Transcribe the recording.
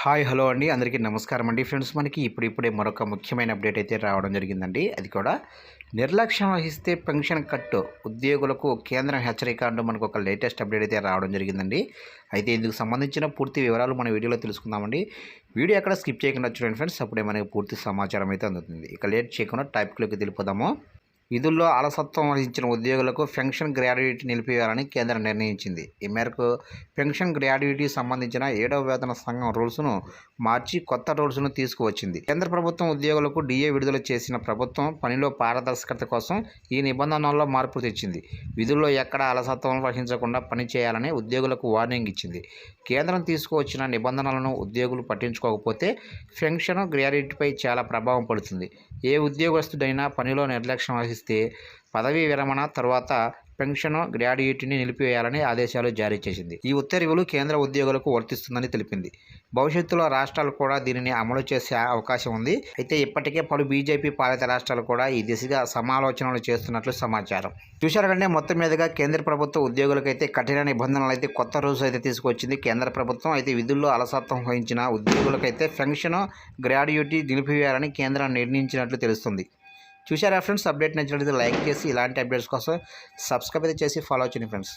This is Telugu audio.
హాయ్ హలో అండి అందరికీ నమస్కారం అండి ఫ్రెండ్స్. మనకి ఇప్పుడిప్పుడే మరొక ముఖ్యమైన అప్డేట్ అయితే రావడం జరిగిందండి. అది కూడా నిర్లక్ష్యం వహిస్తే పెన్షన్ కట్టు ఉద్యోగులకు కేంద్రం హెచ్చరిక అంటూ మనకు ఒక లేటెస్ట్ అప్డేట్ అయితే రావడం జరిగిందండి. అయితే ఇందుకు సంబంధించిన పూర్తి వివరాలు మన వీడియోలో తెలుసుకుందామండి. వీడియో ఎక్కడ స్కిప్ చేయకుండా చూడండి ఫ్రెండ్స్, అప్పుడే మనకి పూర్తి సమాచారం అయితే అందుతుంది. ఇక లేట్ చేయకుండా టాపిక్లోకి తెలిపోదాము. విధుల్లో అలసత్వం వహించిన ఉద్యోగులకు పెన్షన్ గ్రాడ్యుయేటీ నిలిపివేయాలని కేంద్రం నిర్ణయించింది. ఈ మేరకు పెన్షన్ గ్రాడ్యుయేటీ సంబంధించిన 7వ వేతన సంఘం రూల్స్ను మార్చి కొత్త రూల్స్ను తీసుకువచ్చింది. కేంద్ర ప్రభుత్వం ఉద్యోగులకు డిఏ విడుదల చేసిన ప్రభుత్వం పనిలో పారదర్శకత కోసం ఈ నిబంధనల్లో మార్పు తెచ్చింది. విధుల్లో ఎక్కడా అలసత్వం వహించకుండా పనిచేయాలని ఉద్యోగులకు వార్నింగ్ ఇచ్చింది. కేంద్రం తీసుకువచ్చిన నిబంధనలను ఉద్యోగులు పట్టించుకోకపోతే పెన్షన్ గ్రాడ్యుయేటీపై చాలా ప్రభావం పడుతుంది. ఏ ఉద్యోగస్తుడైనా పనిలో నిర్లక్ష్యం వహిస్తే పదవీ విరమణ తర్వాత పెన్షన్ గ్రాడ్యుయేటీని నిలిపివేయాలని ఆదేశాలు జారీ చేసింది. ఈ ఉత్తర్వులు కేంద్ర ఉద్యోగులకు వర్తిస్తుందని తెలిపింది. భవిష్యత్తులో రాష్ట్రాలు కూడా దీనిని అమలు చేసే అవకాశం ఉంది. అయితే ఇప్పటికే పలు బీజేపీ పాలిత రాష్ట్రాలు కూడా ఈ దిశగా సమాలోచనలు చేస్తున్నట్లు సమాచారం. చూశారు కంటే మొత్తం మీదుగా కేంద్ర ప్రభుత్వ ఉద్యోగులకైతే కఠిన నిబంధనలు అయితే కొత్త రూల్స్ అయితే తీసుకొచ్చింది కేంద్ర ప్రభుత్వం. అయితే విధుల్లో అలసత్వం వహించిన ఉద్యోగులకైతే పెన్షన్ గ్రాడ్యుయేటీ నిలిపివేయాలని కేంద్రం నిర్ణయించినట్లు తెలుస్తుంది. చూశారా ఫ్రెండ్స్? అప్డేట్ నచ్చినట్లయితే లైక్ చేసి ఇలాంటి అప్డేట్స్ కోసం సబ్స్క్రైబ్ అయితే చేసి ఫాలో చేయండి ఫ్రెండ్స్.